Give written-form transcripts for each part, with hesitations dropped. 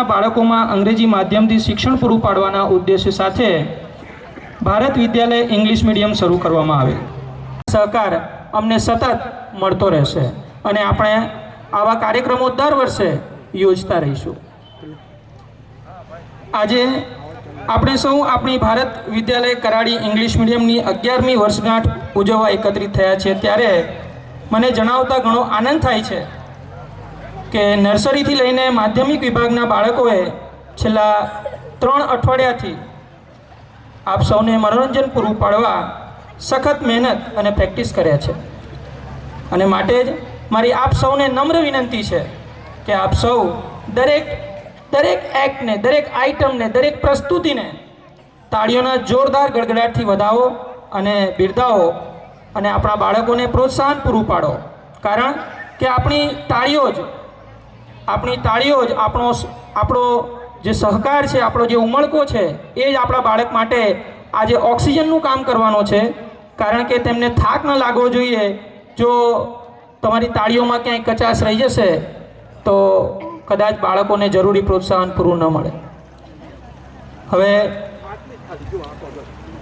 બાળકોમાં અંગ્રેજી માધ્યમથી શિક્ષણ પૂરું પાડવાના ઉદ્દેશ્ય સાથે ભારત વિદ્યાલય ઇંગ્લિશ મીડિયમ શરૂ કરવામાં આવે. સહકાર અમને સતત મળતો રહેશે અને આપણે આવા કાર્યક્રમો દર વર્ષે યોજતા રહીશું. આજે આપણે સૌ આપણી ભારત વિદ્યાલય કરાડી ઇંગ્લિશ મીડિયમની 11મી વર્ષગાંઠ ઉજવવા એકત્રિત થયા છે. ત્યારે મને જણાવતા ઘણો આનંદ થાય છે કે નર્સરીથી લઈને માધ્યમિક વિભાગના બાળકોએ છેલ્લા 3 અઠવાડિયાથી આપ સૌને મનોરંજન પૂરું પાડવા સખત મહેનત અને પ્રેક્ટિસ કર્યા છે. અને માટે જ મારી આપ સૌને નમ્ર વિનંતી છે કે આપ સૌ દરેક એક્ટને, દરેક આઇટમને, દરેક પ્રસ્તુતિને તાળીઓના જોરદાર ગડગડાટથી વધાવો અને બિરદાવો અને આપણા બાળકોને પ્રોત્સાહન પૂરું પાડો. કારણ કે આપણી તાળીઓ જ આપણો જે સહકાર છે, આપણો જે ઉમળકો છે, એ જ આપણા બાળક માટે આજે ઓક્સિજનનું કામ કરવાનો છે. કારણ કે તેમને થાક ન લાગવો જોઈએ. જો તમારી તાળીઓમાં ક્યાંય કચાશ રહી જશે તો કદાચ બાળકોને જરૂરી પ્રોત્સાહન પૂરું ન મળે. હવે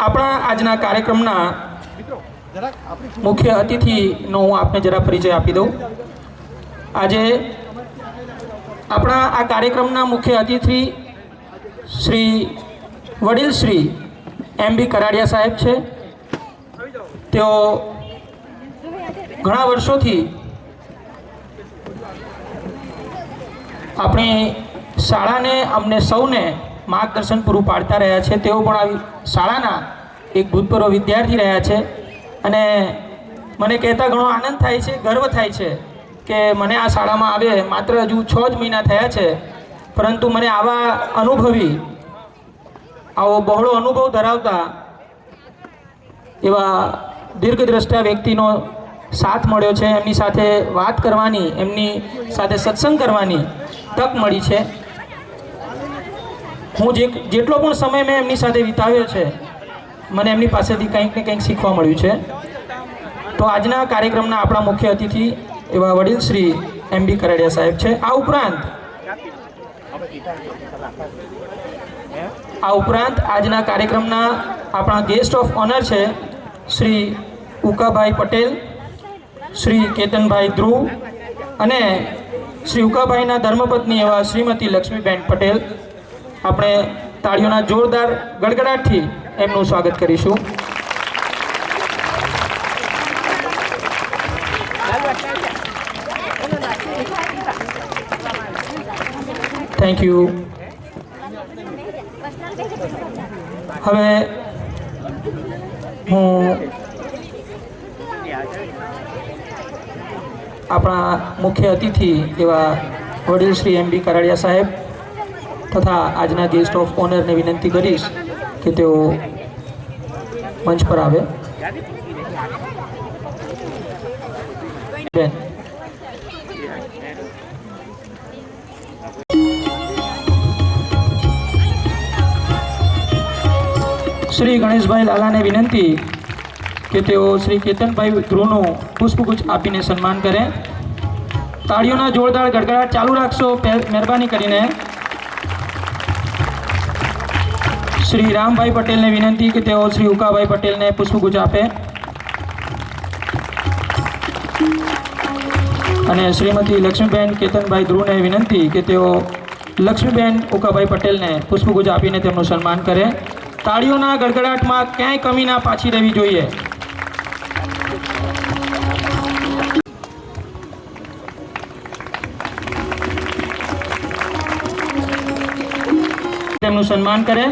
આપણા આજના કાર્યક્રમના મુખ્ય અતિથિનો હું આપને જરા પરિચય આપી દઉં. આજે આપણા આ કાર્યક્રમના મુખ્ય અતિથિ વડીલ શ્રી એમ.બી. કરાડિયા સાહેબ છે. તેઓ ઘણા વર્ષોથી આપણી શાળાને, અમને સૌને માર્ગદર્શન પૂરું પાડતા રહ્યા છે. તેઓ પણ આવી શાળાના એક ભૂતપૂર્વ વિદ્યાર્થી રહ્યા છે અને મને કહેતા ઘણો આનંદ થાય છે, ગર્વ થાય છે કે મને આ શાળામાં આવે માત્ર હજુ 6 જ મહિના થયા છે, પરંતુ મને આવો બહોળો અનુભવ ધરાવતા એવા દીર્ઘદ્રષ્ટા વ્યક્તિનો સાથ મળ્યો છે. એમની સાથે વાત કરવાની, એમની સાથે સત્સંગ કરવાની તક મળી છે. હું જેટલો પણ સમય મેં એમની સાથે વિતાવ્યો છે, મને એમની પાસેથી કંઈક ને કંઈક શીખવા મળ્યું છે. તો આજના કાર્યક્રમના આપણા મુખ્ય અતિથિ એવા વડીલ શ્રી એમ.બી. કરાડિયા સાહેબ છે. આ ઉપરાંત આજના કાર્યક્રમના આપણા ગેસ્ટ ઓફ ઓનર છે શ્રી ઉકાભાઈ પટેલ, શ્રી કેતનભાઈ ધ્રુવ અને શ્રી ઉકાભાઈના ધર્મપત્ની એવા શ્રીમતી લક્ષ્મીબેન પટેલ. આપણે તાળીઓના જોરદાર ગડગડાટથી એમનું સ્વાગત કરીશું. Thank you. હવે હું આપણા મુખ્ય અતિથિ એવા વડીલ શ્રી એમ.બી. કરાડિયા સાહેબ તથા આજના ગેસ્ટ ઓફ ઓનરને વિનંતી કરીશ કે તેઓ મંચ પર આવે. શ્રી ગણેશભાઈ લાલાને વિનંતી કે તેઓ શ્રી કેતનભાઈ ધ્રુવનું પુષ્પગુચ્છ આપીને સન્માન કરે. તાળીઓના જોરદાર ગડગડાટ ચાલુ રાખશો મહેરબાની કરીને. શ્રી રામભાઈ પટેલને વિનંતી કે તેઓ શ્રી ઉકાભાઈ પટેલને પુષ્પગુચ્છ આપે અને શ્રીમતી લક્ષ્મીબેન કેતનભાઈ ધ્રુવને વિનંતી કે તેઓ લક્ષ્મીબેન ઉકાભાઈ પટેલને પુષ્પગુચ્છ આપીને તેમનું સન્માન કરે. તાળીઓના ગડગડાટમાં ક્યાંય કમી ના પાછી રહેવી જોઈએ. તેમનું સન્માન કરે.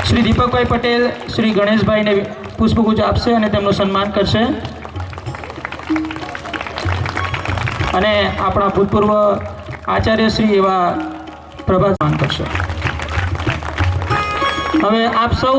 શ્રી દીપકભાઈ પટેલ શ્રી ગણેશભાઈને પુષ્પગુચ્છ આપશે અને તેમનું સન્માન કરશે અને આપણા ભૂતપૂર્વ આચાર્ય શ્રી એવા પ્રભાત માન કરશે. હવે આપ સૌ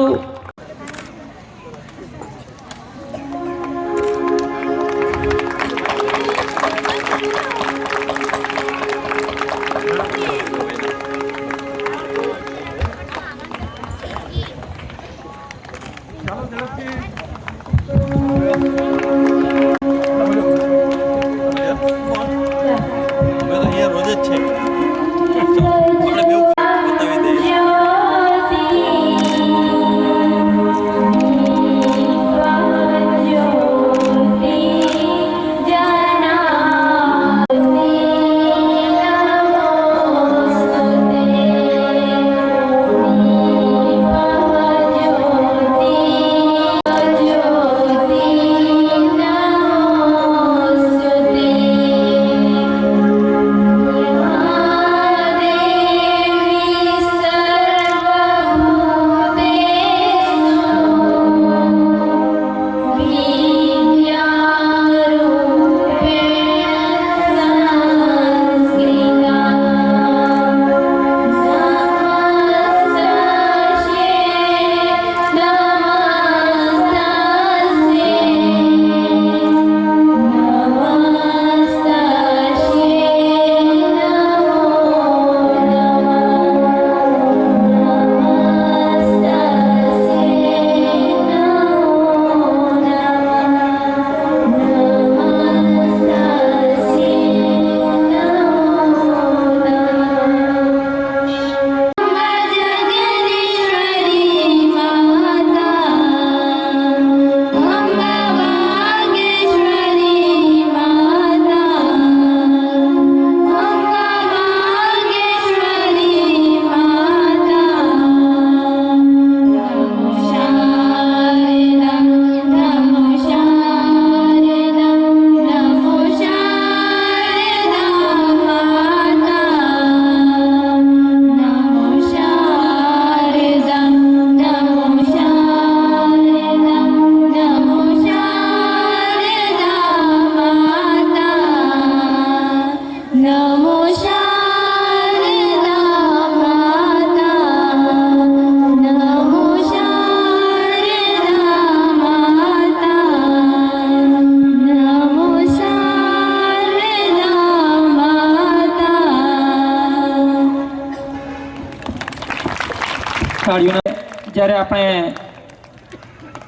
તાળીઓને જ્યારે આપણે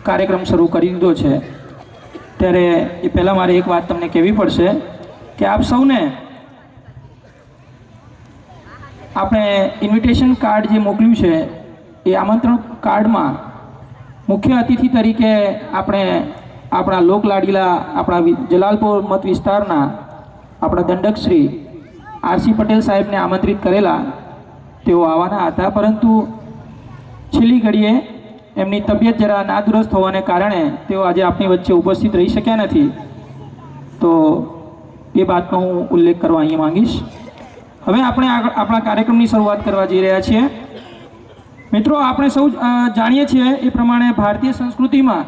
કાર્યક્રમ શરૂ કરી દીધો છે ત્યારે એ પહેલાં મારે એક વાત તમને કહેવી પડશે કે આપ સૌને આપણે ઇન્વિટેશન કાર્ડ જે મોકલ્યું છે એ આમંત્રણ કાર્ડમાં મુખ્ય અતિથિ તરીકે આપણે આપણા લોકલાડીલા આપણા જલાલપુર મત વિસ્તારના આપણા દંડક શ્રી આરસી પટેલ સાહેબને આમંત્રિત કરેલા. તેઓ આવવાના હતા, પરંતુ છેલ્લી ઘડીએ એમની તબિયત જરા નાદુરસ્ત હોવાને કારણે તેઓ આજે આપણી વચ્ચે ઉપસ્થિત રહી શક્યા નથી. તો એ બાતનો હું ઉલ્લેખ કરવા અહીંયા માંગીશ. હવે આપણે આપણા કાર્યક્રમની શરૂઆત કરવા જઈ રહ્યા છીએ. મિત્રો, આપણે સૌ જાણીએ છીએ એ પ્રમાણે ભારતીય સંસ્કૃતિમાં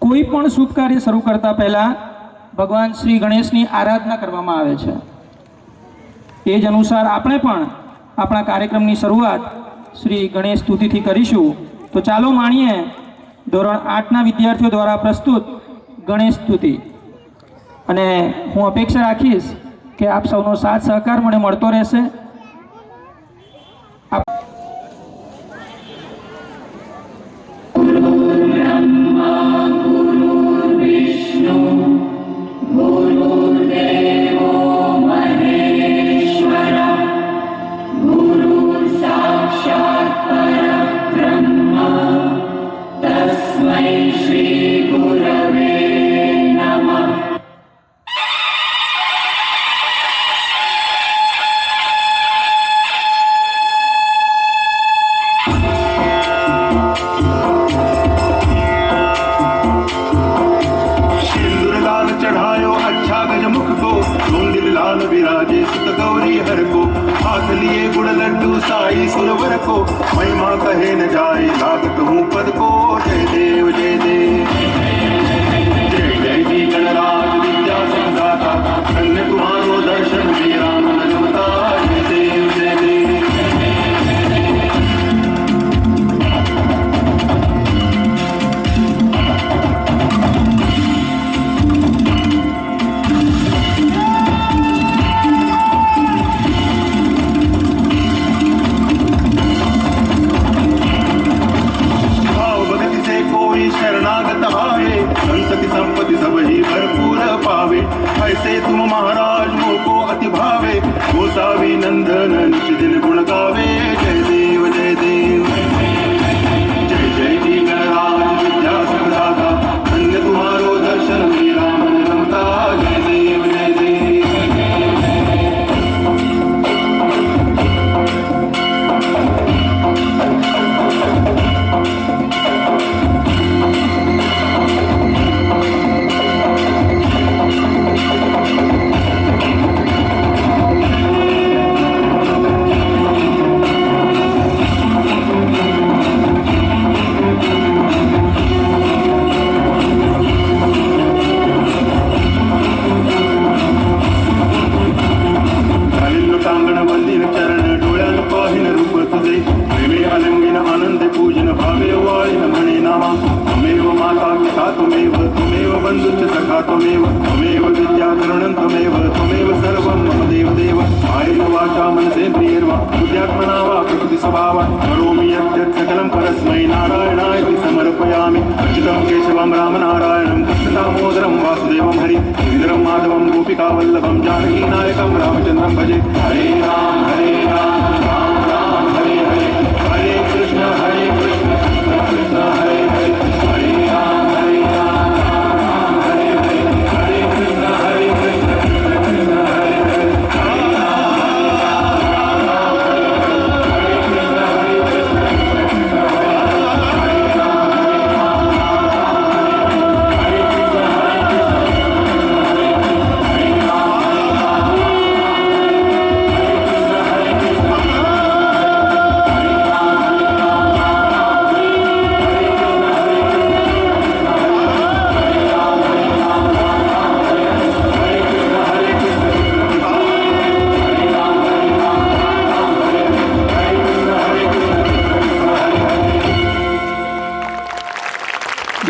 કોઈ પણ શુભ કાર્ય શરૂ કરતા પહેલાં ભગવાન શ્રી ગણેશની આરાધના કરવામાં આવે છે. એ જ અનુસાર આપણે પણ આપણા કાર્યક્રમની શરૂઆત શ્રી ગણેશ સ્તુતિથી કરીશું. તો ચાલો માણીએ ધોરણ 8ના વિદ્યાર્થીઓ દ્વારા પ્રસ્તુત ગણેશ સ્તુતિ. અને હું અપેક્ષા રાખીશ કે આપ સૌનો સાથ સહકાર મને મળતો રહેશે. महिमा कहे न जाए लागत हूँ पद को जय देव जय देव जय जय जी गणराज विद्या संदाता धन्य तुम्हारो दर्शन मेरा मन रमता जय देव जय देव शरणागत आवे संत की संपत्ति सब ही भरपूर पावे ऐसे तुम महाराज मोको अति भावे गोसावी नंदन नित दिन गुण गावे जय देव जय देव जय जय जी गणराज विद्या संदाता धन्य तुम्हारो दर्शन मेरा मन रमता जय देव जय देव त्वमेव त्वमेव विद्याकरणं त्वमेव सर्वं मम देवदेव आयेन वाचा मनसेन्द्रियैर्वा बुद्ध्यात्मना वा प्रकृतिस्वभावात् करोमि यत् सकलं परस्मै नारायणाय समर्पयामि. अच्युतं केशवं रामनारायणं कृष्णदामोदरं वासुदेवं हरि श्रीधरं माधवं गोपिकावल्लभं जानकीनायकं रामचन्द्रं भजे. हरे राम राम राम हरे हरे हरे कृष्ण कृष्ण कृष्ण हरे हरे हरे राम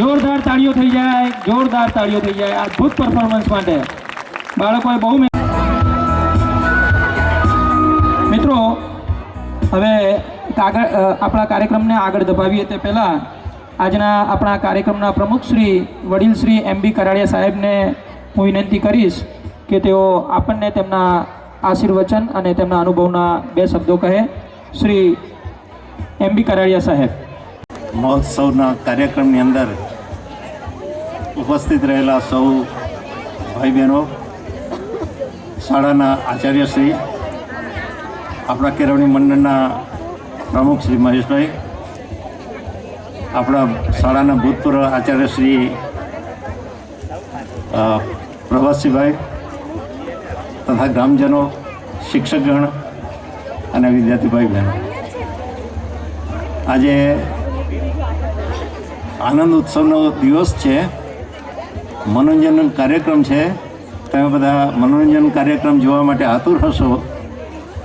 જોરદાર તાળીઓ થઈ જાય, જોરદાર તાળીઓ થઈ જાય અદ્ભુત પરફોર્મન્સ માટે. બાળકોએ બહુ મિત્રો હવે આપણા કાર્યક્રમને આગળ ધપાવીએ તે પહેલાં આજના આપણા કાર્યક્રમના પ્રમુખ શ્રી વડીલ શ્રી MB કરાડિયા સાહેબને હું વિનંતી કરીશ કે તેઓ આપણને તેમના આશીર્વચન અને તેમના અનુભવના 2 શબ્દો કહે. શ્રી MB કરાડિયા સાહેબ. મહોત્સવના કાર્યક્રમની અંદર ઉપસ્થિત રહેલા સૌ ભાઈ બહેનો, શાળાના આચાર્યશ્રી, આપણા કેળવણી મંડળના પ્રમુખ શ્રી મહેશભાઈ, આપણા શાળાના ભૂતપૂર્વ આચાર્ય શ્રી પ્રભાસિંહભાઈ તથા ગ્રામજનો, શિક્ષકગણ અને વિદ્યાર્થી ભાઈ બહેનો, આજે આનંદ ઉત્સવનો દિવસ છે. મનોરંજન કાર્યક્રમ છે. તમે બધા મનોરંજન કાર્યક્રમ જોવા માટે આતુર હશો,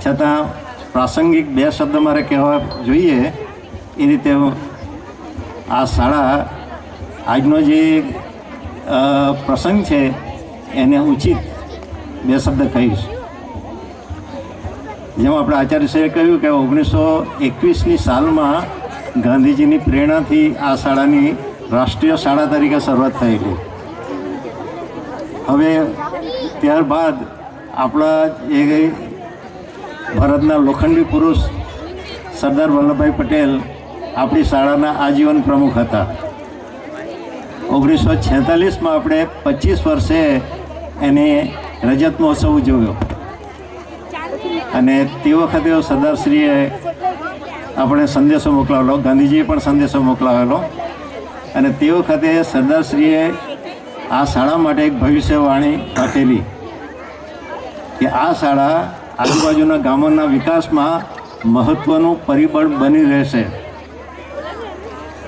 છતાં પ્રાસંગિક 2 શબ્દ મારે કહેવા જોઈએ. એ રીતે આ શાળા આજનો જે પ્રસંગ છે એને ઉચિત 2 શબ્દ કહીશ. જેમ આપણા આચાર્યશ્રીએ કહ્યું કે 1921ની સાલમાં ગાંધીજીની પ્રેરણાથી આ શાળાની રાષ્ટ્રીય શાળા તરીકે શરૂઆત થયેલી. હવે ત્યારબાદ આપણા એ ભારતના લોખંડી પુરુષ સરદાર વલ્લભભાઈ પટેલ આપણી શાળાના આજીવન પ્રમુખ હતા. 1946માં આપણે 25 વર્ષે એને રજત મહોત્સવ ઉજવ્યો અને તે વખતે સરદારશ્રીએ આપણે સંદેશો મોકલાવેલો, ગાંધીજીએ પણ સંદેશો મોકલાવેલો અને તે વખતે સરદારશ્રીએ આ શાળા માટે એક ભવિષ્યવાણી આપેલી કે આ શાળા આજુબાજુના ગામોના વિકાસમાં મહત્ત્વનું પરિબળ બની રહેશે.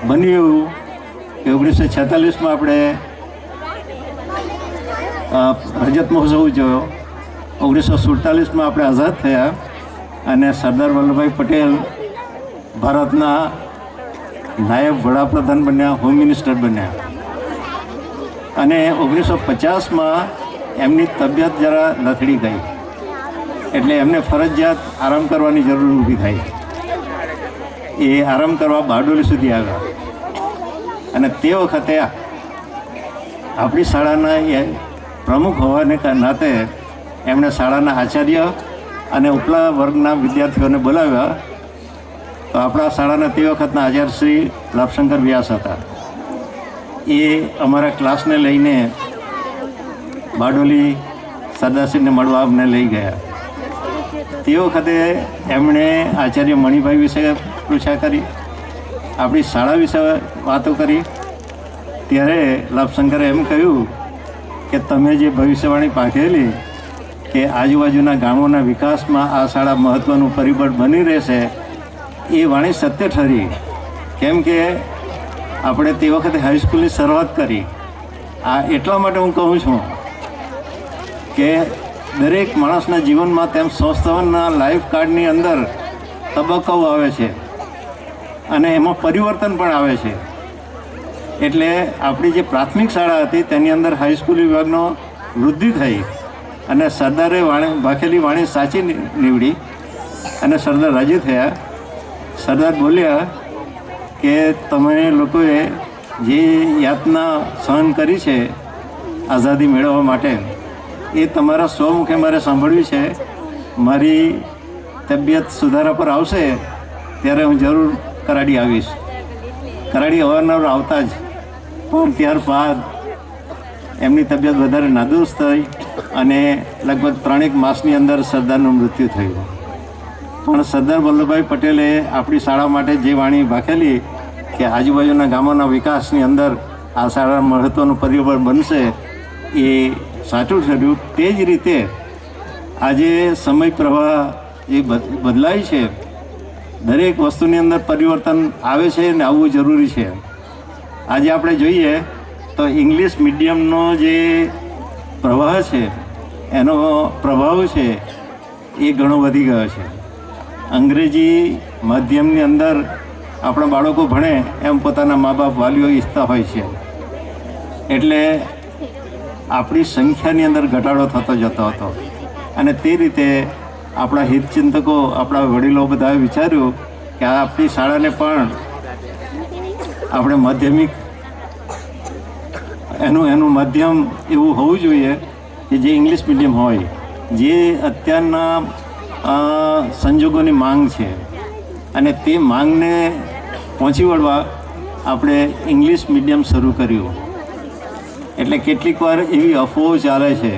બન્યું એવું કે 1946માં આપણે રજત મહોત્સવ ઉજવ્યો. 1947માં આપણે આઝાદ થયા અને સરદાર વલ્લભભાઈ પટેલ ભારતના નાયબ વડાપ્રધાન બન્યા, હોમ મિનિસ્ટર બન્યા અને 1950માં એમની તબિયત જરા લથડી ગઈ એટલે એમને ફરજિયાત આરામ કરવાની જરૂર ઊભી થઈ. એ આરામ કરવા બારડોલી સુધી આવ્યા અને તે વખતે આપણી શાળાના એ પ્રમુખ હોવાને નાતે એમણે શાળાના આચાર્ય અને ઉપલા વર્ગના વિદ્યાર્થીઓને બોલાવ્યા. તો આપણા શાળાના તે વખતના આચાર્ય શ્રી લાભશંકર વ્યાસ હતા. એ અમારા ક્લાસને લઈને બારડોલી સરદારશ્રીને મળવા અમને લઈ ગયા. તે વખતે એમણે આચાર્ય મણિભાઈ વિશે પૃચ્છા કરી, આપણી શાળા વિશે વાતો કરી. ત્યારે લાભશંકરે એમ કહ્યું કે તમે જે ભવિષ્યવાણી પાકેલી કે આજુબાજુના ગામોના વિકાસમાં આ શાળા મહત્ત્વનું પરિબળ બની રહેશે, એ વાણી સત્ય ઠરી. કેમ કે આપણે તે વખતે હાઈસ્કૂલની શરૂઆત કરી. આ એટલા માટે હું કહું છું કે દરેક માણસના જીવનમાં તેમ સંસ્થાઓના લાઈફ કાર્ડની અંદર તબક્કાઓ આવે છે અને એમાં પરિવર્તન પણ આવે છે. એટલે આપણી જે પ્રાથમિક શાળા હતી તેની અંદર હાઈસ્કૂલ વિભાગનો વૃદ્ધિ થઈ અને સરદારે ભાખેલી વાણી સાચી નીવડી અને સરદાર રાજી થયા. સરદાર બોલ્યા કે તમે લોકોએ જે યાતના સહન કરી છે આઝાદી મેળવવા માટે, એ તમારા સ્વમુખે મારે સાંભળવી છે. મારી તબિયત સુધારા પર આવશે ત્યારે હું જરૂર કરાડી આવીશ. કરાડી અવારનવાર આવતા જ, પણ ત્યારબાદ એમની તબિયત વધારે નાદુરસ્ત થઈ અને લગભગ 3 માસની અંદર સરદારનું મૃત્યુ થયું. પણ સરદાર વલ્લભભાઈ પટેલે આપણી શાળા માટે જે વાણી ભાખેલી કે આજુબાજુના ગામોના વિકાસની અંદર આ શાળા મહત્ત્વનું પરિબળ બનશે, એ સાચું ઠર્યું. તે જ રીતે આજે સમય પ્રવાહ જે બદલાય છે, દરેક વસ્તુની અંદર પરિવર્તન આવે છે અને આવવું જરૂરી છે. આજે આપણે જોઈએ તો ઇંગ્લિશ મીડિયમનો જે પ્રવાહ છે, એનો પ્રભાવ છે એ ઘણો વધી ગયો છે. અંગ્રેજી માધ્યમની અંદર આપણા બાળકો ભણે એમ પોતાના મા બાપ વાલીઓ ઈચ્છતા હોય છે. એટલે આપણી સંખ્યાની અંદર ઘટાડો થતો જતો હતો અને તે રીતે આપણા હિતચિંતકો, આપણા વડીલો બધાએ વિચાર્યું કે આ આપણી શાળાને પણ આપણે માધ્યમિક એનું માધ્યમ એવું હોવું જોઈએ કે જે ઇંગ્લિશ મીડિયમ હોય, જે અત્યારના સંજોગોની માંગ છે અને તે માંગને પહોંચી વળવા આપણે ઇંગ્લિશ મીડિયમ શરૂ કર્યું. એટલે કેટલીક વાર એવી અફવાઓ ચાલે છે